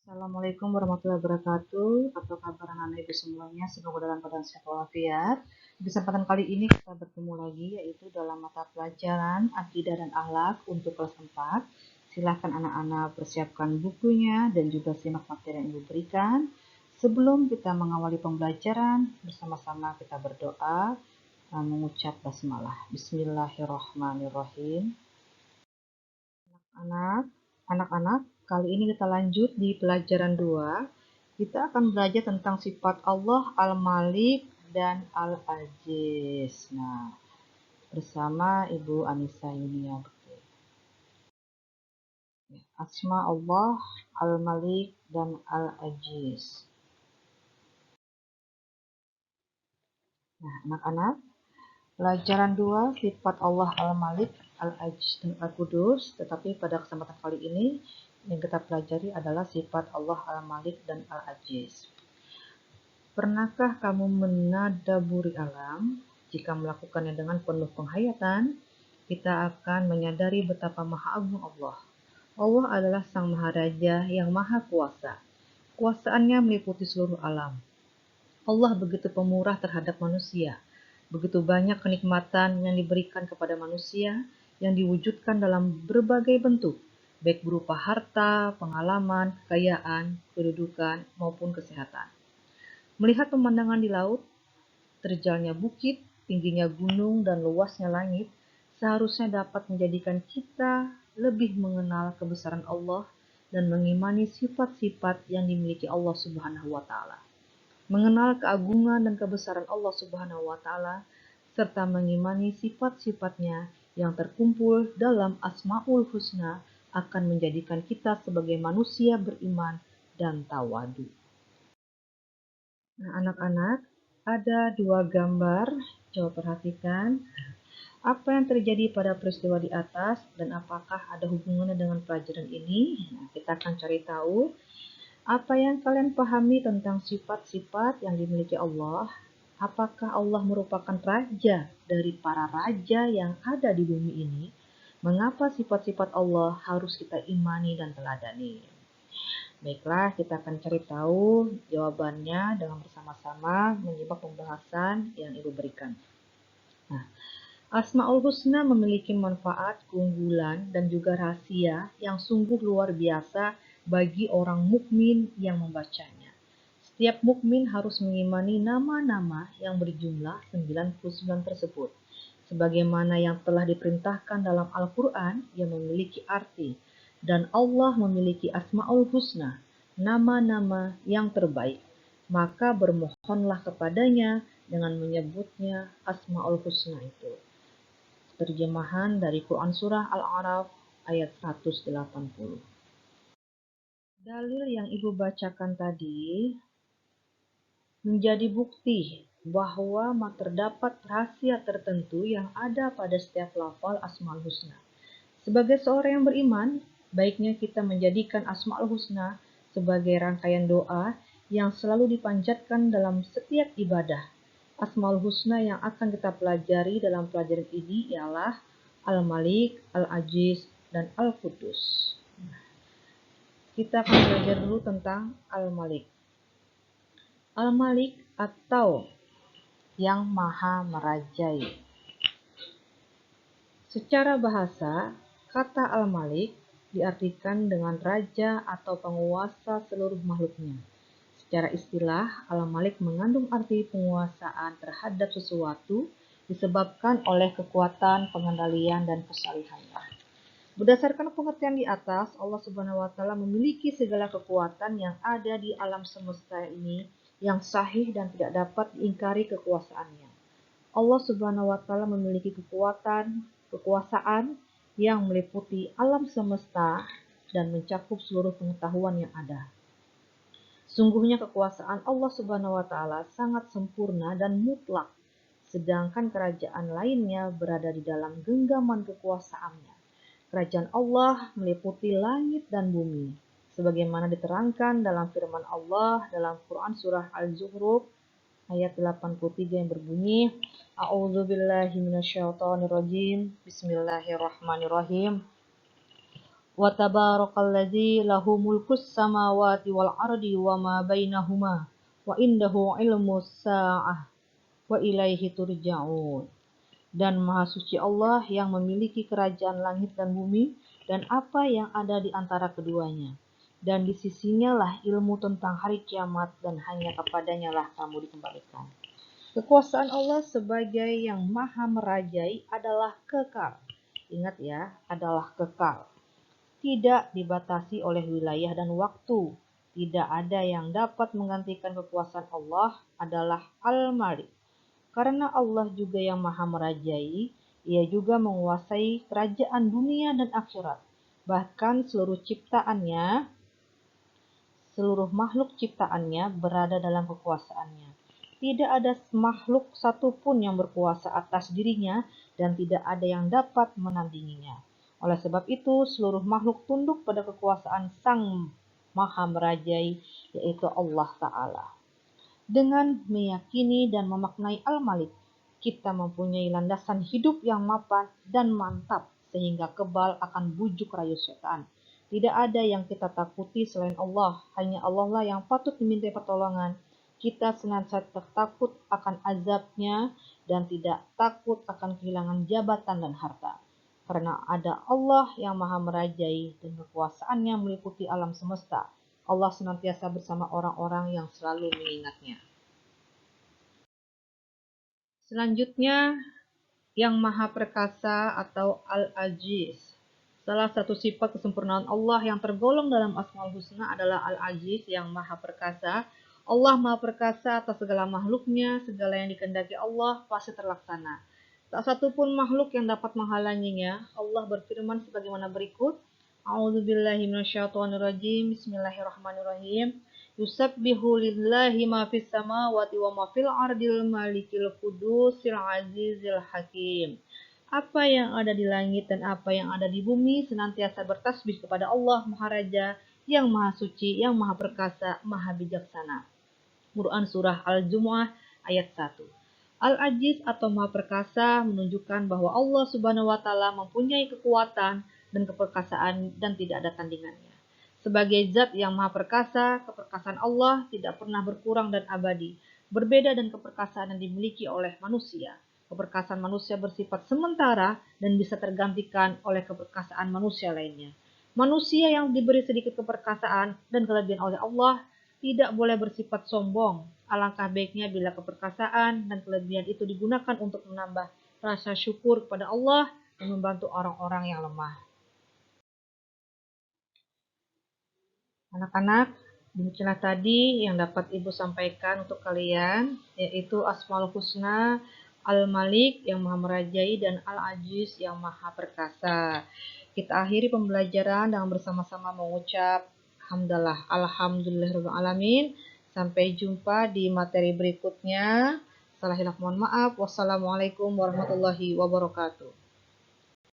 Assalamualaikum warahmatullahi wabarakatuh. Apa kabar anak-anak ibu semuanya? Semoga dalam keadaan sehat walafiat. Di kesempatan kali ini kita bertemu lagi yaitu dalam mata pelajaran Akidah dan Akhlak untuk kelas 4. Silahkan anak-anak persiapkan bukunya dan juga simak materi yang ibu berikan. Sebelum kita mengawali pembelajaran, bersama-sama kita berdoa mengucap basmalah. Bismillahirrahmanirrahim. Anak-anak, kali ini kita lanjut di pelajaran 2. Kita akan belajar tentang sifat Allah Al-Malik dan Al-Aziz. Nah, bersama Ibu Anissa Yunia. Asma Allah Al-Malik dan Al-Aziz. Nah, anak-anak, pelajaran 2 sifat Allah Al-Malik, Al-Aziz dan Al-Qudus. Tetapi pada kesempatan kali ini yang kita pelajari adalah sifat Allah Al-Malik dan Al-Aziz. Pernahkah kamu menadaburi alam? Jika melakukannya dengan penuh penghayatan, kita akan menyadari betapa maha agung Allah. Allah adalah Sang Maharaja yang maha kuasa. Kuasaannya meliputi seluruh alam. Allah begitu pemurah terhadap manusia. Begitu banyak kenikmatan yang diberikan kepada manusia yang diwujudkan dalam berbagai bentuk, baik berupa harta, pengalaman, kekayaan, kedudukan, maupun kesehatan. Melihat pemandangan di laut, terjalnya bukit, tingginya gunung, dan luasnya langit, seharusnya dapat menjadikan kita lebih mengenal kebesaran Allah dan mengimani sifat-sifat yang dimiliki Allah Subhanahu wa Ta'ala. Mengenal keagungan dan kebesaran Allah Subhanahu wa Ta'ala, serta mengimani sifat-sifatnya yang terkumpul dalam Asmaul Husna akan menjadikan kita sebagai manusia beriman dan tawadu. Nah, anak-anak, ada dua gambar. Coba perhatikan apa yang terjadi pada peristiwa di atas dan apakah ada hubungannya dengan pelajaran ini. Nah, kita akan cari tahu apa yang kalian pahami tentang sifat-sifat yang dimiliki Allah. Apakah Allah merupakan raja dari para raja yang ada di bumi ini? Mengapa sifat-sifat Allah harus kita imani dan teladani? Baiklah, kita akan cari tahu jawabannya dengan bersama-sama menyimak pembahasan yang Ibu berikan. Nah, Asmaul Husna memiliki manfaat, keunggulan, dan juga rahasia yang sungguh luar biasa bagi orang mukmin yang membacanya. Setiap mukmin harus mengimani nama-nama yang berjumlah 99 tersebut. Sebagaimana yang telah diperintahkan dalam Al-Quran yang memiliki arti, dan Allah memiliki Asmaul Husna, nama-nama yang terbaik. Maka bermohonlah kepadanya dengan menyebutnya Asmaul Husna itu. Terjemahan dari Quran Surah Al-A'raf ayat 180. Dalil yang Ibu bacakan tadi menjadi bukti bahwa terdapat rahasia tertentu yang ada pada setiap lafal Asmaul Husna. Sebagai seorang yang beriman, baiknya kita menjadikan Asmaul Husna sebagai rangkaian doa yang selalu dipanjatkan dalam setiap ibadah. Asmaul Husna yang akan kita pelajari dalam pelajaran ini ialah Al-Malik, Al-Aziz, dan Al-Qudus. Kita akan belajar dulu tentang Al-Malik. Al-Malik atau yang maha merajai. Secara bahasa, kata Al-Malik diartikan dengan raja atau penguasa seluruh makhluknya. Secara istilah, Al-Malik mengandung arti penguasaan terhadap sesuatu disebabkan oleh kekuatan, pengendalian, dan kesalihannya. Berdasarkan pengertian di atas, Allah Subhanahu wa Ta'ala memiliki segala kekuatan yang ada di alam semesta ini yang sahih dan tidak dapat diingkari kekuasaannya. Allah Subhanahu wa Ta'ala memiliki kekuasaan yang meliputi alam semesta dan mencakup seluruh pengetahuan yang ada. Sungguhnya kekuasaan Allah Subhanahu wa Ta'ala sangat sempurna dan mutlak, sedangkan kerajaan lainnya berada di dalam genggaman kekuasaannya. Kerajaan Allah meliputi langit dan bumi, sebagaimana diterangkan dalam firman Allah dalam Quran Surah Al-Zukhruf ayat 83 yang berbunyi, A'udzubillahi minasyaitonirrajim, Bismillahirrahmanirrahim. Wa tabarakalladzi lahu mulkus samawati wal ardi wa ma bainahuma wa indahu ilmus sa'ah wa ilaihi turja'un. Dan Maha Suci Allah yang memiliki kerajaan langit dan bumi dan apa yang ada di antara keduanya. Dan di sisinya lah ilmu tentang hari kiamat dan hanya kepadanya lah kamu dikembalikan. Kekuasaan Allah sebagai yang maha merajai adalah kekal. Ingat ya, adalah kekal. Tidak dibatasi oleh wilayah dan waktu. Tidak ada yang dapat menggantikan kekuasaan Allah adalah Al-Malik. Karena Allah juga yang maha merajai, ia juga menguasai kerajaan dunia dan akhirat. Bahkan seluruh makhluk ciptaannya berada dalam kekuasaannya. Tidak ada makhluk satupun yang berkuasa atas dirinya dan tidak ada yang dapat menandinginya. Oleh sebab itu, seluruh makhluk tunduk pada kekuasaan Sang Maha Merajai, yaitu Allah Ta'ala. Dengan meyakini dan memaknai Al-Malik, kita mempunyai landasan hidup yang mapan dan mantap sehingga kebal akan bujuk rayu setan. Tidak ada yang kita takuti selain Allah, hanya Allah lah yang patut dimintai pertolongan. Kita senantiasa takut akan azabnya dan tidak takut akan kehilangan jabatan dan harta. Karena ada Allah yang maha merajai dan kekuasaannya meliputi alam semesta. Allah senantiasa bersama orang-orang yang selalu mengingatnya. Selanjutnya, yang maha perkasa atau Al-Aziz. Salah satu sifat kesempurnaan Allah yang tergolong dalam Asmaul Husna adalah Al-Aziz yang maha perkasa. Allah maha perkasa atas segala makhluknya, segala yang dikehendaki Allah pasti terlaksana. Tak satu pun makhluk yang dapat menghalanginya. Allah berfirman sebagaimana berikut. A'udzubillahi minasyaitonirrajim. Bismillahirrahmanirrahim. Yusabbihu lillahi ma fis samawati wa ma fil ardil malikil qudusil azizil hakim. Apa yang ada di langit dan apa yang ada di bumi senantiasa bertasbih kepada Allah Maharaja yang Maha Suci, yang Maha Perkasa, Maha Bijaksana. Quran Surah Al-Jumu'ah ayat 1. Al-Aziz atau Maha Perkasa menunjukkan bahwa Allah Subhanahu wa Ta'ala mempunyai kekuatan dan keperkasaan dan tidak ada tandingannya. Sebagai zat yang maha perkasa, keperkasaan Allah tidak pernah berkurang dan abadi. Berbeda dengan keperkasaan yang dimiliki oleh manusia. Keperkasaan manusia bersifat sementara dan bisa tergantikan oleh keperkasaan manusia lainnya. Manusia yang diberi sedikit keperkasaan dan kelebihan oleh Allah tidak boleh bersifat sombong. Alangkah baiknya bila keperkasaan dan kelebihan itu digunakan untuk menambah rasa syukur kepada Allah dan membantu orang-orang yang lemah. Anak-anak, demikianlah tadi yang dapat Ibu sampaikan untuk kalian, yaitu Asmaul Husna, Al-Malik yang maha merajai dan Al-Aziz yang maha perkasa. Kita akhiri pembelajaran dengan bersama-sama mengucap hamdalah, alhamdulillahirrahmanirrahim. Sampai jumpa di materi berikutnya. Salah hilaf mohon maaf. Wassalamualaikum warahmatullahi wabarakatuh.